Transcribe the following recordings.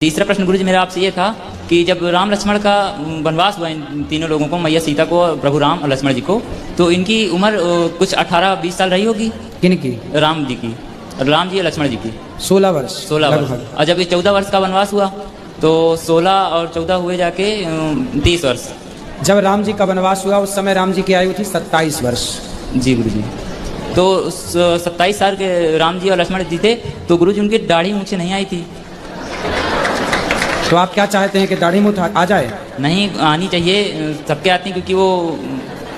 तीसरा प्रश्न गुरुजी मेरा आपसे ये था कि जब राम लक्ष्मण का वनवास हुआ इन तीनों लोगों को, मैया सीता को, प्रभु राम और लक्ष्मण जी को, तो इनकी उम्र कुछ 18-20 साल रही होगी। किनकी? राम जी की, राम जी और लक्ष्मण जी की 16 वर्ष। 16 वर्ष। और जब ये 14 वर्ष का वनवास हुआ तो 16 और 14 हुए जाके 30 वर्ष। जब राम जी का वनवास हुआ उस समय राम जी की आयु थी 27 वर्ष। जी गुरुजी। तो 27 साल के राम जी और लक्ष्मण जी थे, तो गुरुजी उनकी दाढ़ी मूंछें नहीं आई थी। तो आप क्या चाहते हैं कि दाढ़ी मूंछ आ जाए? नहीं आनी चाहिए, सबके आती, क्योंकि वो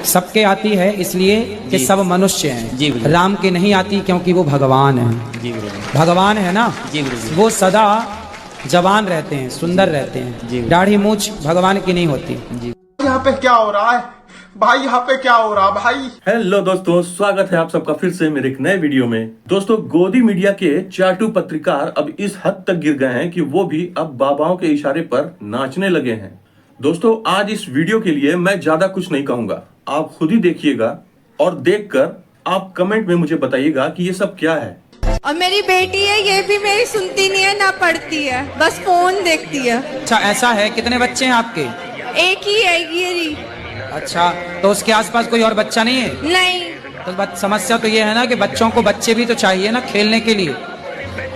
सबके आती है इसलिए कि सब मनुष्य हैं। जी गुरुजी। राम के नहीं आती क्योंकि वो भगवान हैं। जी गुरुजी। भगवान है ना। जी गुरुजी। वो सदा जवान रहते हैं, सुंदर रहते हैं। दाढ़ी मूंछ भगवान की नहीं होती। जी। यहाँ पे क्या हो रहा है भाई? यहाँ पे क्या हो रहा है भाई? हेलो दोस्तों, स्वागत है आप सबका फिर से मेरे एक नए वीडियो में। दोस्तों, गोदी मीडिया के चाटू पत्रकार अब इस हद तक गिर गए हैं कि वो भी अब बाबाओं के इशारे पर नाचने लगे हैं। दोस्तों, आज इस वीडियो के लिए मैं ज्यादा कुछ नहीं कहूंगा, आप खुद ही देखिएगा और देखकर आप कमेंट में मुझे बताइएगा कि ये सब क्या है। और मेरी बेटी है, ये भी मेरी सुनती नहीं है ना पढ़ती है, बस फोन देखती है। अच्छा, ऐसा है। कितने बच्चे हैं आपके? एक ही है ये। अच्छा, तो उसके आसपास कोई और बच्चा नहीं है? नहीं। तो समस्या तो ये है ना कि बच्चों को बच्चे भी तो चाहिए ना खेलने के लिए,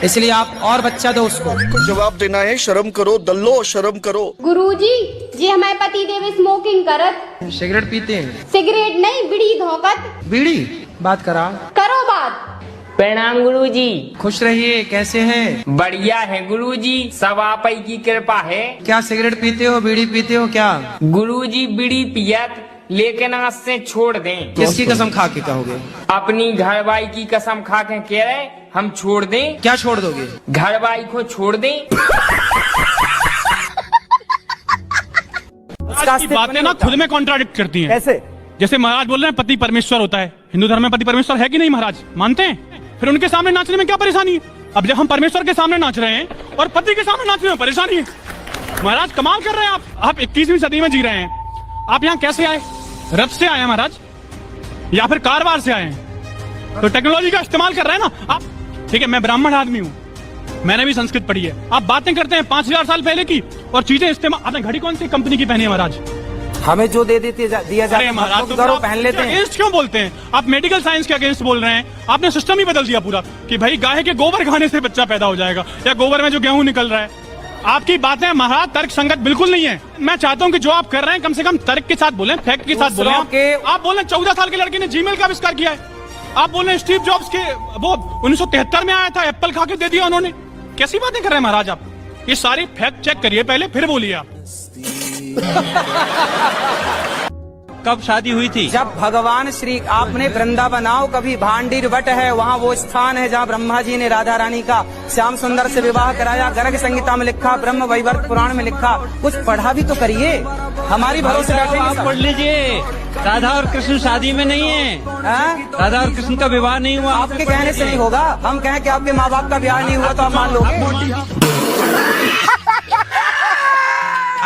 इसलिए आप और बच्चा दो उसको। जवाब देना है, शर्म करो दल्लो, शर्म करो। गुरुजी जी हमारे पति देव स्मोकिंग करत। सिगरेट पीते हैं? सिगरेट नहीं, बीड़ी धोकत। बीड़ी? बात करा करो बात। प्रणाम गुरुजी। खुश रहिए। कैसे हैं? बढ़िया है गुरुजी, सब आप ही की कृपा है। क्या सिगरेट पीते हो, बीड़ी पीते हो क्या? गुरुजी बीड़ी पियत, लेकिन आज से छोड़ दें। किसकी कसम खा के कहोगे? अपनी घरवाई की कसम खा के कह रहे हम छोड़ दें। क्या छोड़ दोगे? घरवाई को छोड़ दें। आज की बातें ना खुद में कॉन्ट्राडिक्ट करती हैं। कैसे? जैसे महाराज बोल रहे हैं पति परमेश्वर होता है, हिंदू धर्म में पति परमेश्वर है कि नहीं महाराज? मानते हैं? फिर उनके सामने नाचने में क्या परेशानी है? अब जब हम परमेश्वर के सामने नाच रहे हैं और पति के सामने नाचने में परेशानी है, महाराज कमाल कर रहे हैं आप 21वीं सदी में जी रहे हैं। आप यहाँ कैसे आए? रथ से आए हैं महाराज, या फिर कारवार से आए हैं? तो टेक्नोलॉजी का इस्तेमाल कर रहे हैं ना आप। ठीक है, मैं ब्राह्मण आदमी हूँ, मैंने भी संस्कृत पढ़ी है। आप बातें करते हैं 5000 साल पहले की और चीजें इस्तेमाल। आपने घड़ी कौन सी कंपनी की पहनी है महाराज? हमें जो दिया जाता है महाराज, तो पहन लेते हैं। अगेंस्ट क्यों बोलते हैं आप? मेडिकल साइंस के अगेंस्ट बोल रहे हैं। आपने सिस्टम ही बदल दिया पूरा कि भाई गाय के गोबर खाने से बच्चा पैदा हो जाएगा, या गोबर में जो गेहूं निकल रहा है। आपकी बातें महाराज तर्क संगत बिल्कुल नहीं है। मैं चाहता हूं कि जो आप कर रहे हैं कम से कम तर्क के साथ बोलें, फैक्ट के साथ बोलें। आप बोल रहे हैं 14 साल के लड़के ने जीमेल का आविष्कार किया है। आप बोल रहे हैं स्टीव जॉब्स के वो 1973 में आया था, एप्पल खा के दे दिया उन्होंने। कैसी बातें कर रहे हैं महाराज आप? ये सारी फैक्ट चेक करिए पहले, फिर बोलिए आप। कब शादी हुई थी? जब भगवान श्री, आपने वृंदावन आओ कभी, भांडीर वट है वहाँ वो स्थान है जहाँ ब्रह्मा जी ने राधा रानी का श्याम सुंदर से विवाह कराया। गर्ग संहिता में लिखा, ब्रह्म वैवर्त पुराण में लिखा। कुछ पढ़ा भी तो करिए, हमारी भरोसे बैठे। आप पढ़ लीजिए, राधा और कृष्ण शादी में नहीं है। राधा और कृष्ण का विवाह नहीं हुआ। आपके कहने से नहीं होगा। हम कहें कि आपके माँ बाप का ब्याह नहीं हुआ तो आप मान लोगे?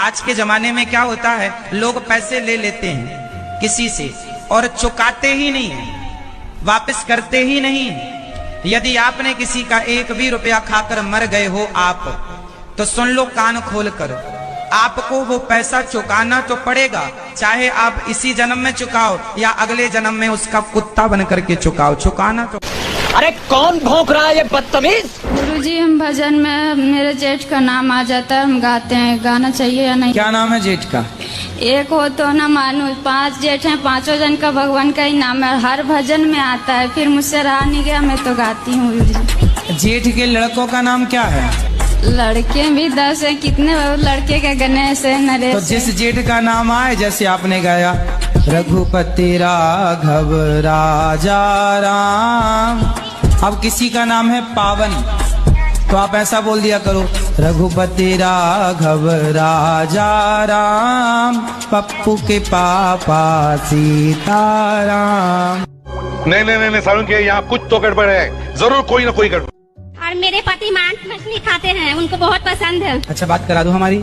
आज के जमाने में क्या होता है, लोग पैसे ले लेते हैं किसी से और चुकाते ही नहीं, वापस करते ही नहीं। यदि आपने किसी का एक भी रुपया खाकर मर गए हो आप, तो सुन लो कान खोलकर, आपको वो पैसा चुकाना तो पड़ेगा, चाहे आप इसी जन्म में चुकाओ या अगले जन्म में उसका कुत्ता बन करके चुकाओ, चुकाना तो। अरे कौन भौंक रहा है ये बदतमीज? गुरुजी हम भजन में मेरे जेठ का नाम आ जाता है, हम गाते हैं, गाना चाहिए या नहीं? क्या नाम है जेठ का? एक हो तो ना मानू, 5 जेठ हैं, 5 जन का भगवान का ही नाम है, हर भजन में आता है। फिर मुझसे रहा नहीं गया, मैं तो गाती हूँ गुरुजी। जेठ के लड़कों का नाम क्या है? लड़के भी 10 हैं। कितने लड़के के? गणेश है, नरेश। तो जिस जेठ का नाम आए, जैसे आपने गाया रघुपति राघव राजा राम, अब किसी का नाम है पावन, तो आप ऐसा बोल दिया करो, रघुपति राघव राजा राम, पप्पू के पापा सीताराम। नहीं सारुण के यहाँ कुछ तो गड़बड़ है, जरूर कोई ना कोई गड़बड़। और मेरे पति मांस मछली खाते हैं, उनको बहुत पसंद है। अच्छा, बात करा दो हमारी।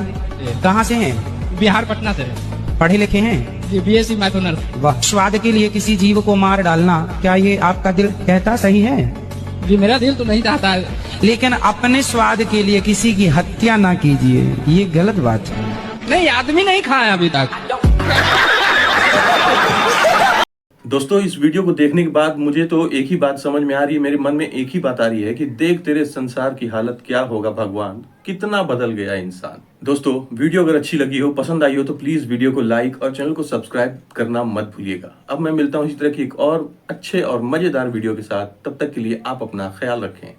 कहाँ से हैं? बिहार, पटना से। पढ़े लिखे हैं? BSc math honours. वाह। स्वाद के लिए किसी जीव को मार डालना, क्या ये आपका दिल कहता सही है? ये मेरा दिल तो नहीं चाहता है। लेकिन अपने स्वाद के लिए किसी की हत्या ना कीजिए, ये गलत बात है। नहीं, आदमी नहीं खाया अभी तक। दोस्तों इस वीडियो को देखने के बाद मुझे तो एक ही बात समझ में आ रही है, मेरे मन में एक ही बात आ रही है कि देख तेरे संसार की हालत क्या होगा भगवान, कितना बदल गया इंसान। दोस्तों वीडियो अगर अच्छी लगी हो, पसंद आई हो तो प्लीज वीडियो को लाइक और चैनल को सब्सक्राइब करना मत भूलिएगा। अब मैं मिलता हूँ इसी तरह की एक और अच्छे और मजेदार वीडियो के साथ, तब तक के लिए आप अपना ख्याल रखें।